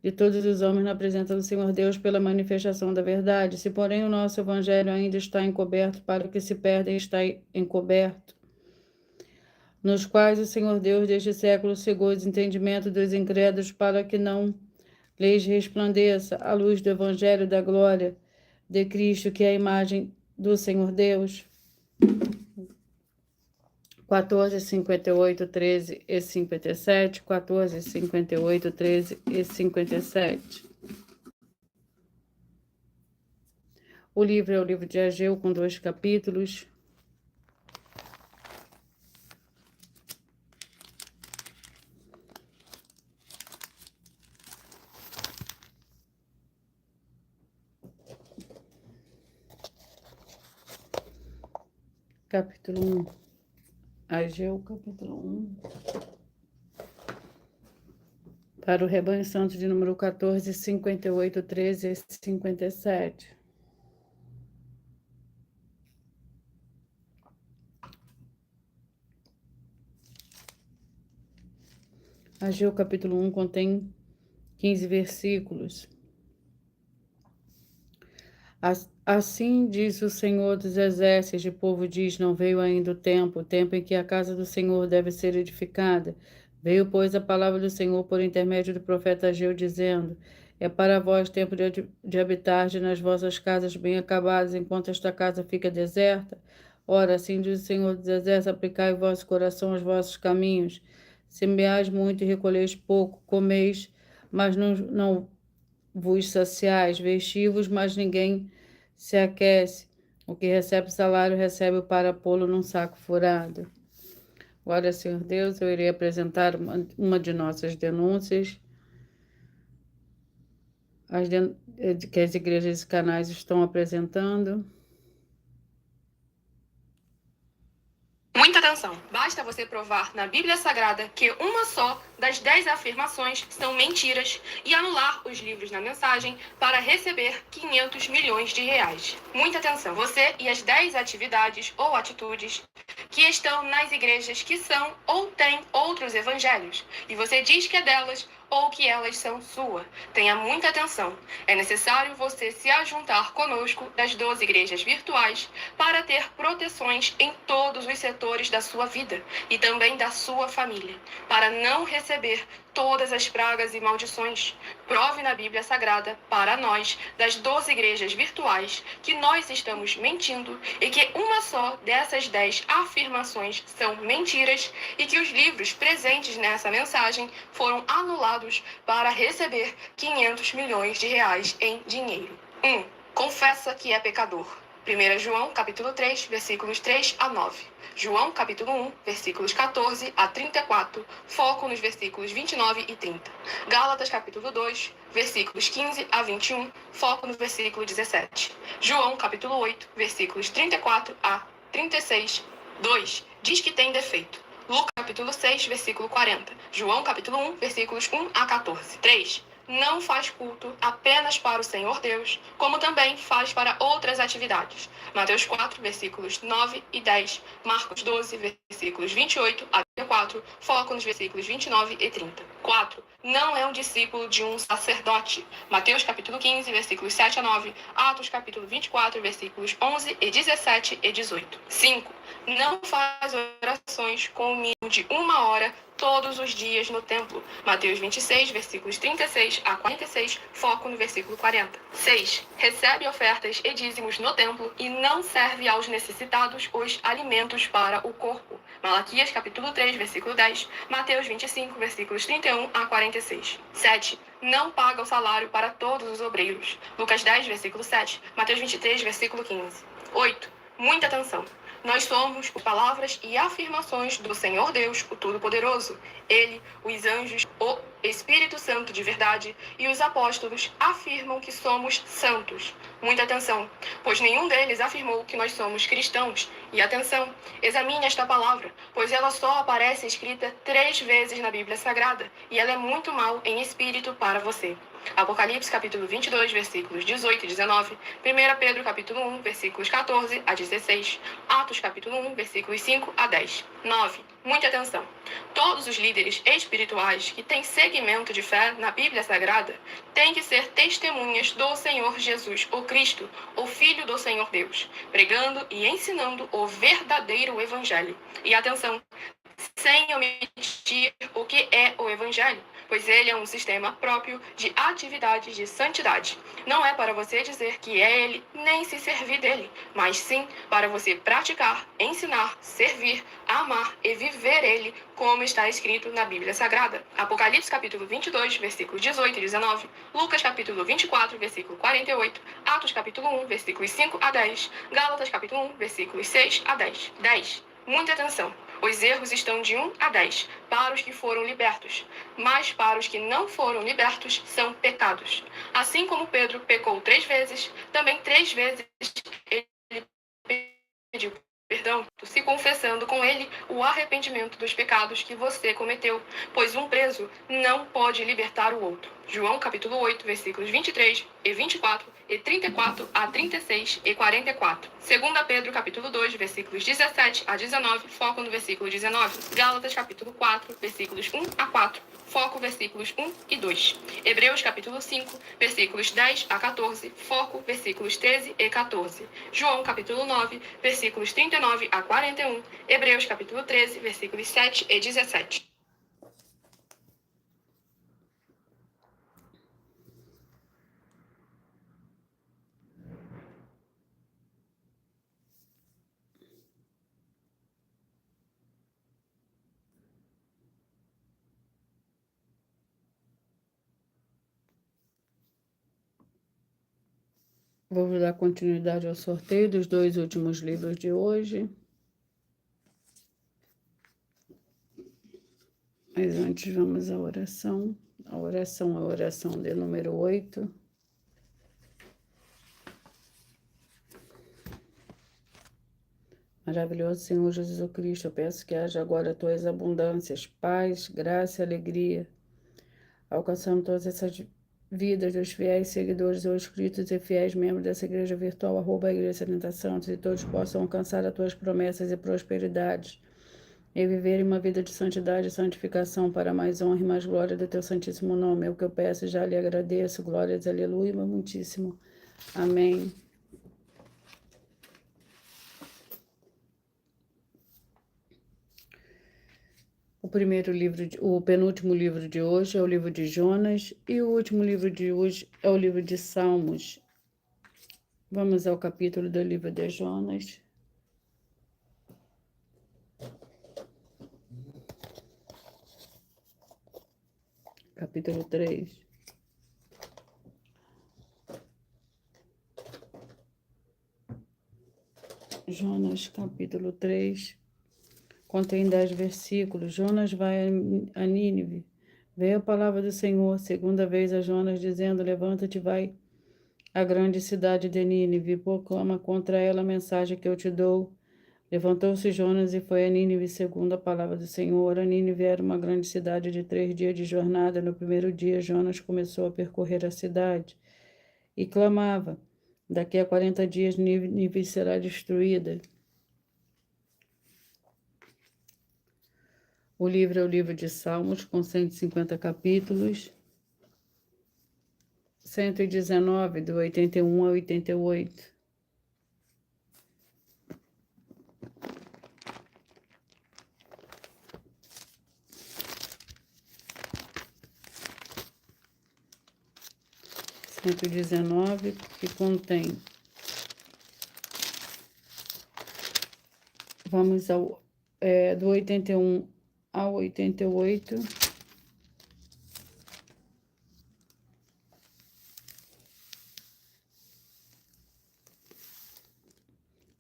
de todos os homens na presença do Senhor Deus pela manifestação da verdade. Se, porém, o nosso evangelho ainda está encoberto, para que se perdem está encoberto, nos quais o Senhor Deus deste século cegou o entendimento dos incrédulos, para que não lhes resplandeça a luz do evangelho da glória de Cristo, que é a imagem do Senhor Deus. 14, 58, 13 e 57, 14, 58, 13 e 57. O livro é o livro de Ageu, com 2 capítulos. Capítulo 1. Ageu, capítulo 1. Para o rebanho santo de número 14, 58, 13 e 57. Ageu, capítulo 1, contém 15 versículos. Assim diz o Senhor dos Exércitos, o povo diz, não veio ainda o tempo em que a casa do Senhor deve ser edificada. Veio, pois, a palavra do Senhor por intermédio do profeta Ageu, dizendo, é para vós tempo de habitar nas vossas casas bem acabadas, enquanto esta casa fica deserta. Ora, assim diz o Senhor dos Exércitos, aplicai o vosso coração aos vossos caminhos. Semeais muito e recolheis pouco, comeis, mas não vos saciais, vestivos, mas ninguém se aquece. O que recebe salário, recebe para pô-lo num saco furado. Glória ao Senhor Deus, eu irei apresentar uma de nossas denúncias, que as igrejas e canais estão apresentando. Muita atenção! Basta você provar na Bíblia Sagrada que uma só das 10 afirmações são mentiras e anular os livros na mensagem para receber 500 milhões de reais. Muita atenção! Você e as 10 atividades ou atitudes que estão nas igrejas que são ou têm outros evangelhos, e você diz que é delas ou que elas são sua. Tenha muita atenção. É necessário você se ajuntar conosco das 12 igrejas virtuais para ter proteções em todos os setores da sua vida e também da sua família, para não receber todas as pragas e maldições. Prove na Bíblia Sagrada para nós, das 12 igrejas virtuais, que nós estamos mentindo e que uma só dessas 10 afirmações são mentiras e que os livros presentes nessa mensagem foram anulados para receber 500 milhões de reais em dinheiro. 1. Confessa que é pecador. 1 João, capítulo 3, versículos 3 a 9. João, capítulo 1, versículos 14 a 34, foco nos versículos 29 e 30. Gálatas, capítulo 2, versículos 15 a 21, foco no versículo 17. João, capítulo 8, versículos 34 a 36, 2. Diz que tem defeito. Lucas, capítulo 6, versículo 40. João, capítulo 1, versículos 1 a 14. 3. Não faz culto apenas para o Senhor Deus, como também faz para outras atividades. Mateus 4, versículos 9 e 10. Marcos 12, versículos 28 a 34. Foco nos versículos 29 e 30. 4. Não é um discípulo de um sacerdote. Mateus capítulo 15, versículos 7 a 9. Atos capítulo 24, versículos 11 e 17 e 18. 5. Não faz orações com o mínimo de 1 hora todos os dias no templo. Mateus 26, versículos 36 a 46, foco no versículo 40. 6. Recebe ofertas e dízimos no templo e não serve aos necessitados os alimentos para o corpo. Malaquias capítulo 3, versículo 10, Mateus 25, versículos 31 a 46. 7. Não paga o salário para todos os obreiros. Lucas 10, versículo 7, Mateus 23, versículo 15. 8. Muita atenção. Nós somos palavras e afirmações do Senhor Deus, o Todo-Poderoso. Ele, os anjos, o Espírito Santo de verdade e os apóstolos afirmam que somos santos. Muita atenção, pois nenhum deles afirmou que nós somos cristãos. E atenção, examine esta palavra, pois ela só aparece escrita 3 vezes na Bíblia Sagrada, e ela é muito mal em espírito para você. Apocalipse capítulo 22, versículos 18 e 19, 1 Pedro capítulo 1, versículos 14 a 16, Atos capítulo 1, versículos 5 a 10. 9. Muita atenção. Todos os líderes espirituais que têm segmento de fé na Bíblia Sagrada têm que ser testemunhas do Senhor Jesus, o Cristo, o Filho do Senhor Deus, pregando e ensinando o verdadeiro Evangelho. E atenção, sem omitir o que é o Evangelho, pois ele é um sistema próprio de atividades de santidade. Não é para você dizer que é ele, nem se servir dele, mas sim para você praticar, ensinar, servir, amar e viver ele, como está escrito na Bíblia Sagrada. Apocalipse capítulo 22, versículos 18 e 19, Lucas capítulo 24, versículo 48, Atos capítulo 1, versículos 5 a 10, Gálatas capítulo 1, versículos 6 a 10. 10. Muita atenção. Os erros estão de 1 a 10 para os que foram libertos, mas para os que não foram libertos são pecados. Assim como Pedro pecou 3 vezes, também 3 vezes ele pediu perdão, se confessando com ele o arrependimento dos pecados que você cometeu, pois um preso não pode libertar o outro. João capítulo 8, versículos 23 e 24 e 34 a 36 e 44. 2 Pedro capítulo 2, versículos 17 a 19, foco no versículo 19. Gálatas capítulo 4, versículos 1 a 4, foco versículos 1 e 2. Hebreus capítulo 5, versículos 10 a 14, foco versículos 13 e 14. João capítulo 9, versículos 39 a 41. Hebreus capítulo 13, versículos 7 e 17. Vou dar continuidade ao sorteio dos 2 últimos livros de hoje. Mas antes vamos à oração. A oração é a oração de número 8. Maravilhoso Senhor Jesus Cristo, eu peço que haja agora tuas abundâncias, paz, graça e alegria, alcançando todas essas vidas dos fiéis seguidores ou inscritos e fiéis membros dessa igreja virtual, @Igreja 70 Santos, e todos possam alcançar as tuas promessas e prosperidades, e viverem uma vida de santidade e santificação para mais honra e mais glória do teu santíssimo nome. É o que eu peço e já lhe agradeço. Glórias, aleluia, meu muitíssimo. Amém. O penúltimo livro de hoje é o livro de Jonas, e o último livro de hoje é o livro de Salmos. Vamos ao capítulo do livro de Jonas. Capítulo 3. Jonas, capítulo 3. Contém 10 versículos. Jonas vai a Nínive. Veio a palavra do Senhor, segunda vez a Jonas, dizendo: levanta-te, vai à grande cidade de Nínive, e proclama contra ela a mensagem que eu te dou. Levantou-se Jonas e foi a Nínive, segundo a palavra do Senhor. A Nínive era uma grande cidade de 3 dias de jornada. No primeiro dia, Jonas começou a percorrer a cidade e clamava: daqui a 40 dias Nínive será destruída. O livro é o livro de Salmos, com 150 capítulos, 119, do 81 ao 88. Que contém. Vamos ao do 81 ao 88.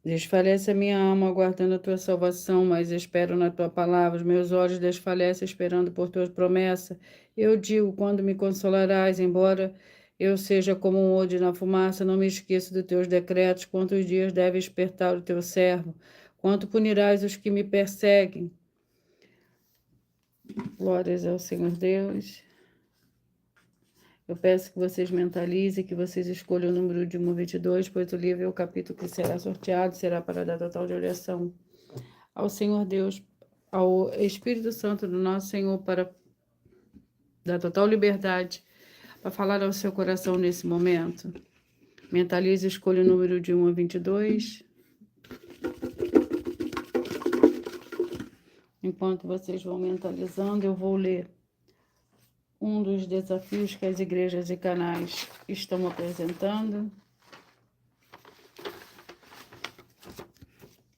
Desfalece a minha alma, aguardando a tua salvação, mas espero na tua palavra. Os meus olhos desfalecem, esperando por tua promessa. Eu digo, quando me consolarás, embora eu seja como um odre na fumaça, não me esqueço dos teus decretos. Quantos dias deve espertar o teu servo? Quanto punirás os que me perseguem? Glórias ao Senhor Deus. Eu peço que vocês mentalizem, que vocês escolham o número de 1 a 22, pois o livro é o capítulo que será sorteado, será para dar total direção ao Senhor Deus, ao Espírito Santo do nosso Senhor, para dar total liberdade, para falar ao seu coração nesse momento. Mentalize, escolha o número de 1 a 22. Enquanto vocês vão mentalizando, eu vou ler um dos desafios que as igrejas e canais estão apresentando.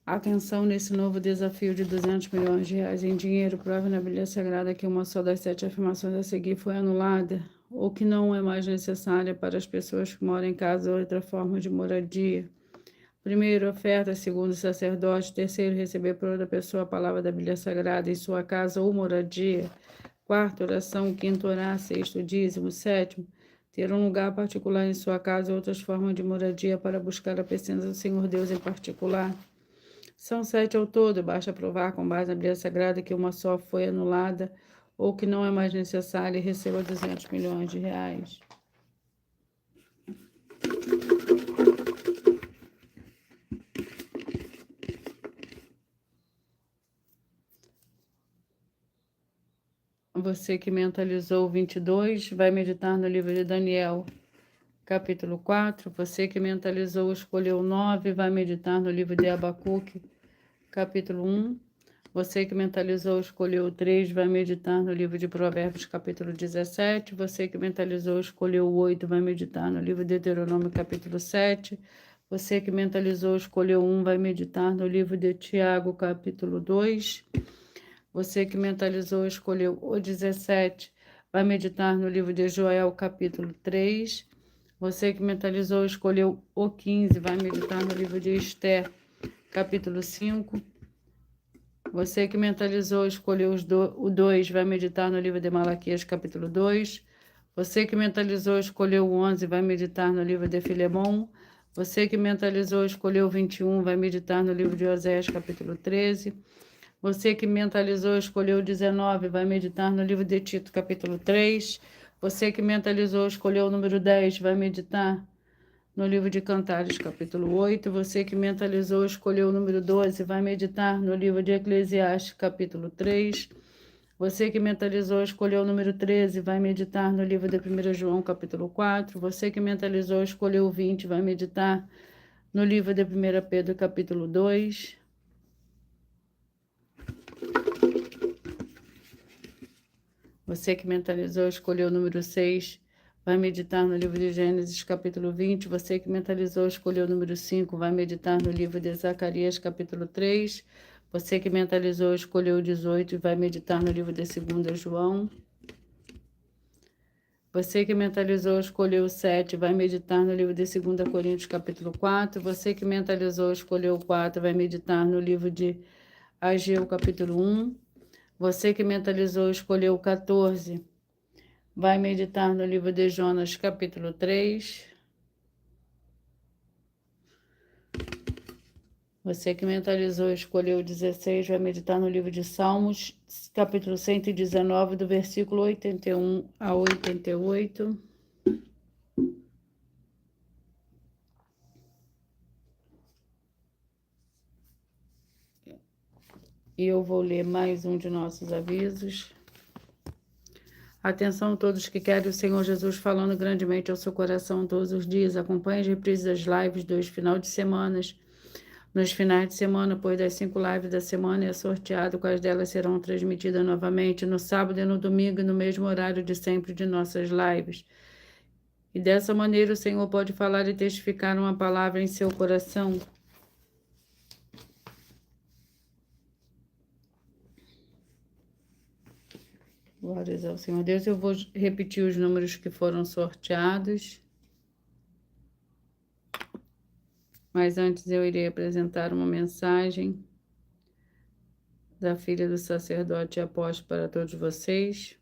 Atenção nesse novo desafio de 200 milhões de reais em dinheiro. Prove na Bíblia Sagrada que uma só das 7 afirmações a seguir foi anulada, ou que não é mais necessária para as pessoas que moram em casa ou outra forma de moradia. Primeiro, oferta. Segundo, sacerdote. Terceiro, receber por outra pessoa a palavra da Bíblia Sagrada em sua casa ou moradia. Quarto, oração. Quinto, orar. Sexto, dízimo. Sétimo, ter um lugar particular em sua casa ou outras formas de moradia para buscar a presença do Senhor Deus em particular. São 7 ao todo, basta provar com base na Bíblia Sagrada que uma só foi anulada ou que não é mais necessária e receba 200 milhões de reais. Você que mentalizou o 22, vai meditar no livro de Daniel, capítulo 4. Você que mentalizou, escolheu o 9, vai meditar no livro de Abacuque, capítulo 1. Você que mentalizou, escolheu o 3, vai meditar no livro de Provérbios, capítulo 17. Você que mentalizou, escolheu o 8, vai meditar no livro de Deuteronômio, capítulo 7. Você que mentalizou, escolheu 1, vai meditar no livro de Tiago, capítulo 2. Você que mentalizou, escolheu o 17, vai meditar no livro de Joel, capítulo 3. Você que mentalizou, escolheu o 15, vai meditar no livro de Esther, capítulo 5. Você que mentalizou, escolheu o 2, vai meditar no livro de Malaquias, capítulo 2. Você que mentalizou, escolheu o 11, vai meditar no livro de Filemon. Você que mentalizou, escolheu o 21, vai meditar no livro de Oséias, capítulo 13. Você que mentalizou, escolheu o 19, vai meditar no livro de Tito, capítulo 3. Você que mentalizou, escolheu o número 10, vai meditar no livro de Cantares, capítulo 8. Você que mentalizou, escolheu o número 12, vai meditar no livro de Eclesiastes, capítulo 3. Você que mentalizou, escolheu o número 13, vai meditar no livro de 1 João, capítulo 4. Você que mentalizou, escolheu o 20, vai meditar no livro de 1 Pedro, capítulo 2. Você que mentalizou, escolheu o número 6, vai meditar no livro de Gênesis, capítulo 20. Você que mentalizou, escolheu o número 5, vai meditar no livro de Zacarias, capítulo 3. Você que mentalizou, escolheu o 18 e vai meditar no livro de 2 João. Você que mentalizou, escolheu o 7, vai meditar no livro de 2 Coríntios, capítulo 4. Você que mentalizou, escolheu o 4, vai meditar no livro de Ageu, capítulo 1. Você que mentalizou, escolheu o 14, vai meditar no livro de Jonas, capítulo 3. Você que mentalizou, escolheu o 16, vai meditar no livro de Salmos, capítulo 119, do versículo 81 a 88. E eu vou ler mais um de nossos avisos. Atenção a todos que querem o Senhor Jesus falando grandemente ao seu coração todos os dias. Acompanhe as reprises das lives dos finais de semana. Nos finais de semana, depois das 5 lives da semana, é sorteado quais delas serão transmitidas novamente no sábado e no domingo, no mesmo horário de sempre de nossas lives. E dessa maneira o Senhor pode falar e testificar uma palavra em seu coração. Glórias ao Senhor Deus. Eu vou repetir os números que foram sorteados. Mas antes eu irei apresentar uma mensagem da filha do sacerdote e apóstolo para todos vocês.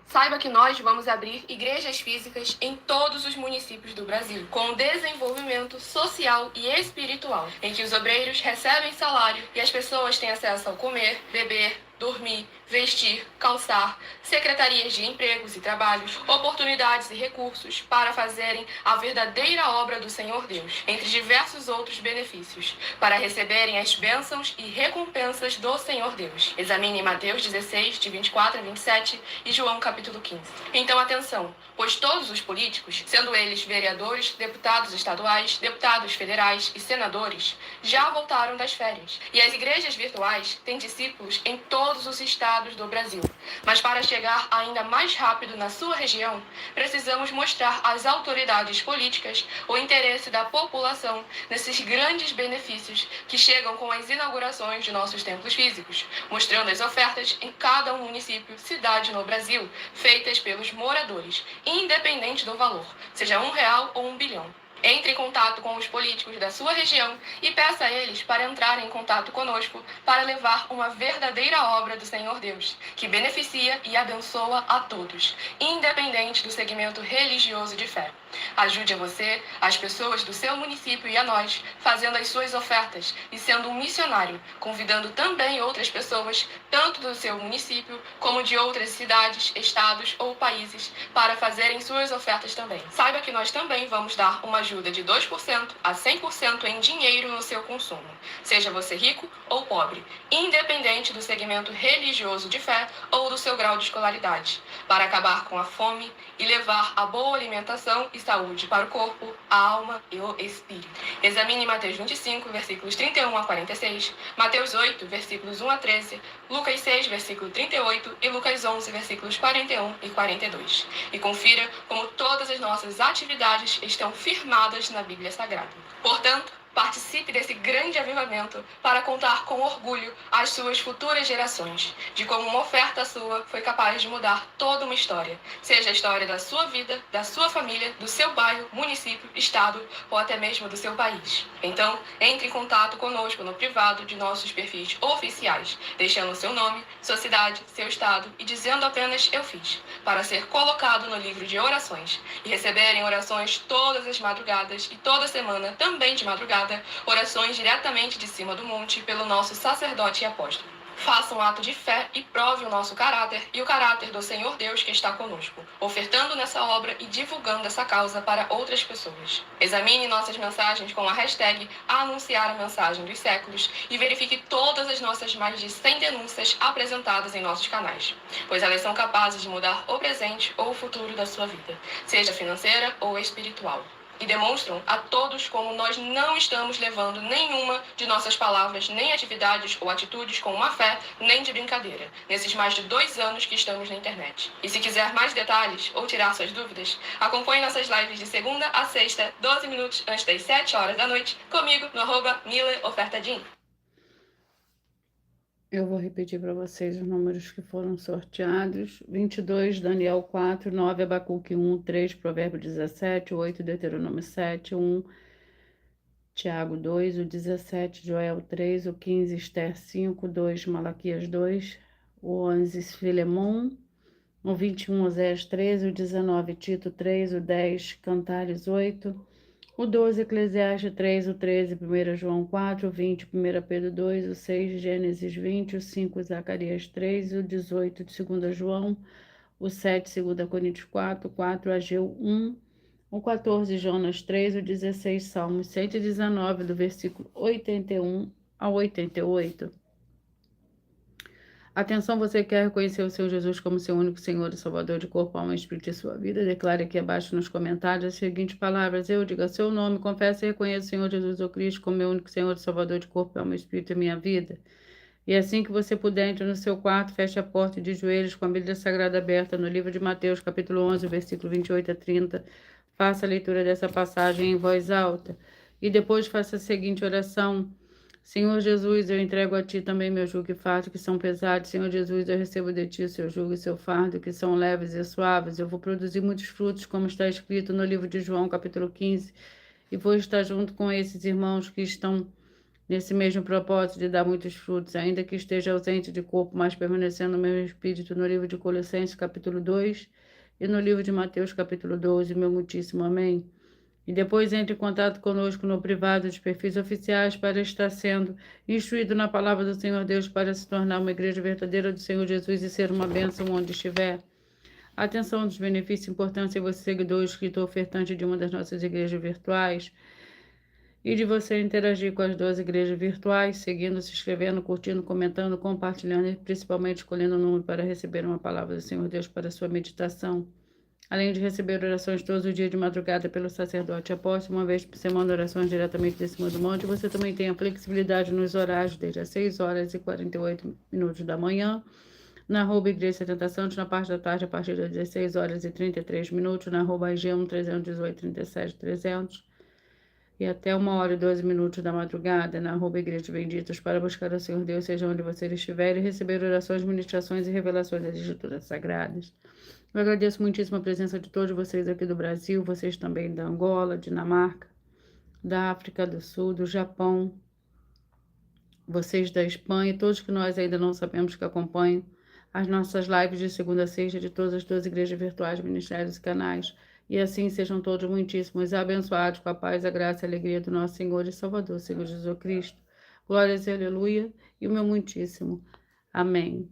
Saiba que nós vamos abrir igrejas físicas em todos os municípios do Brasil, com desenvolvimento social e espiritual, em que os obreiros recebem salário e as pessoas têm acesso ao comer, beber, dormir, vestir, calçar, secretarias de empregos e trabalhos, oportunidades e recursos para fazerem a verdadeira obra do Senhor Deus, entre diversos outros benefícios, para receberem as bênçãos e recompensas do Senhor Deus. Examine Mateus 16, de 24 a 27 e João capítulo 15. Então atenção, pois todos os políticos, sendo eles vereadores, deputados estaduais, deputados federais e senadores, já voltaram das férias. E as igrejas virtuais têm discípulos em todos os estados do Brasil. Mas para chegar ainda mais rápido na sua região, precisamos mostrar às autoridades políticas o interesse da população nesses grandes benefícios que chegam com as inaugurações de nossos templos físicos, mostrando as ofertas em cada município, cidade no Brasil, feitas pelos moradores, independente do valor, seja R$1 ou 1 bilhão. Entre em contato com os políticos da sua região e peça a eles para entrarem em contato conosco para levar uma verdadeira obra do Senhor Deus, que beneficia e abençoa a todos, independente do segmento religioso de fé. Ajude a você, as pessoas do seu município e a nós, fazendo as suas ofertas e sendo um missionário, convidando também outras pessoas, tanto do seu município como de outras cidades, estados ou países, para fazerem suas ofertas também. Saiba que nós também vamos dar uma ajuda de 2% a 100% em dinheiro no seu consumo, seja você rico ou pobre, independente do segmento religioso de fé ou do seu grau de escolaridade, para acabar com a fome e levar a boa alimentação e saúde para o corpo, a alma e o espírito. Examine Mateus 25, versículos 31 a 46, Mateus 8, versículos 1 a 13, Lucas 6, versículo 38 e Lucas 11, versículos 41 e 42. E confira como todas as nossas atividades estão firmadas na Bíblia Sagrada. Portanto, participe desse grande avivamento para contar com orgulho às suas futuras gerações, de como uma oferta sua foi capaz de mudar toda uma história, seja a história da sua vida, da sua família, do seu bairro, município, estado ou até mesmo do seu país. Então, entre em contato conosco no privado de nossos perfis oficiais, deixando seu nome, sua cidade, seu estado e dizendo apenas "eu fiz", para ser colocado no livro de orações e receberem orações todas as madrugadas e toda semana, também de madrugada, orações diretamente de cima do monte pelo nosso sacerdote e apóstolo. Faça um ato de fé e prove o nosso caráter e o caráter do Senhor Deus que está conosco, ofertando nessa obra e divulgando essa causa para outras pessoas. Examine nossas mensagens com a hashtag #anunciar a mensagem dos séculos e verifique todas as nossas mais de 100 denúncias apresentadas em nossos canais, pois elas são capazes de mudar o presente ou o futuro da sua vida, seja financeira ou espiritual. E demonstram a todos como nós não estamos levando nenhuma de nossas palavras, nem atividades ou atitudes com má fé, nem de brincadeira, nesses mais de 2 anos que estamos na internet. E se quiser mais detalhes ou tirar suas dúvidas, acompanhe nossas lives de segunda a sexta, 12 minutos antes das 7 horas da noite, comigo no @MileOfertaDin. Eu vou repetir para vocês os números que foram sorteados: 22, Daniel 4, 9, Abacuque 1, 3, Provérbio 17, 8, Deuteronômio 7, 1, Tiago 2, o 17, Joel 3, o 15, Esther 5, 2, Malaquias 2, o 11, Filemon, o 21, Oséias 13, o 19, Tito 3, o 10, Cantares 8, o 12, Eclesiastes 3, o 13, 1 João 4, o 20, 1 Pedro 2, o 6, Gênesis 20, o 5, Zacarias 3, o 18, 2 João, o 7, 2 Coríntios 4, 4, Ageu 1, o 14, Jonas 3, o 16, Salmos 119, do versículo 81 ao 88. Atenção, você quer reconhecer o Senhor Jesus como seu único Senhor e Salvador de corpo, alma e espírito de sua vida? Declare aqui abaixo nos comentários as seguintes palavras: eu, diga seu nome, confesso e reconheço o Senhor Jesus ou Cristo como meu único Senhor e Salvador de corpo, alma e espírito de minha vida. E assim que você puder, entre no seu quarto, feche a porta e de joelhos com a Bíblia Sagrada aberta no livro de Mateus, capítulo 11, versículo 28 a 30. Faça a leitura dessa passagem em voz alta e depois faça a seguinte oração: Senhor Jesus, eu entrego a Ti também meu jugo e fardo que são pesados. Senhor Jesus, eu recebo de Ti o seu jugo e seu fardo que são leves e suaves. Eu vou produzir muitos frutos, como está escrito no livro de João, capítulo 15. e vou estar junto com esses irmãos que estão nesse mesmo propósito de dar muitos frutos, ainda que esteja ausente de corpo, mas permanecendo no meu espírito, no livro de Colossenses, capítulo 2, e no livro de Mateus, capítulo 12, meu muitíssimo amém. E depois entre em contato conosco no privado de perfis oficiais para estar sendo instruído na palavra do Senhor Deus para se tornar uma igreja verdadeira do Senhor Jesus e ser uma bênção onde estiver. Atenção dos benefícios importantes em você, seguidor, escritor, ofertante de uma das nossas igrejas virtuais, e de você interagir com as 12 igrejas virtuais, seguindo, se inscrevendo, curtindo, comentando, compartilhando e principalmente escolhendo o número para receber uma palavra do Senhor Deus para a sua meditação. Além de receber orações todos os dias de madrugada pelo sacerdote apóstolo, uma vez por semana, orações diretamente de cima do monte, você também tem a flexibilidade nos horários, desde as 6 horas e 48 minutos da manhã, na @Igreja 70 Santos, na parte da tarde, a partir das 16 horas e 33 minutos, na @IG1 318 37 300, e até 1 hora e 12 minutos da madrugada, na @Igreja Benditos, para buscar o Senhor Deus, seja onde você estiver, e receber orações, ministrações e revelações das Escrituras Sagradas. Eu agradeço muitíssimo a presença de todos vocês aqui do Brasil, vocês também da Angola, Dinamarca, da África do Sul, do Japão, vocês da Espanha, todos que nós ainda não sabemos que acompanham as nossas lives de segunda a sexta de todas as 12 igrejas virtuais, ministérios e canais. E assim sejam todos muitíssimos abençoados com a paz, a graça e a alegria do nosso Senhor e Salvador, Senhor Jesus Cristo. Glórias e aleluia, e o meu muitíssimo. Amém.